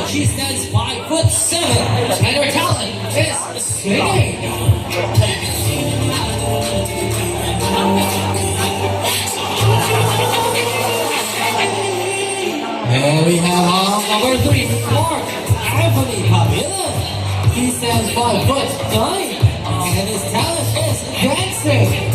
She stands 5'7", and her talent is singing. And we have number 3, Anthony Pavilion. He stands 5'9", and his talent is dancing.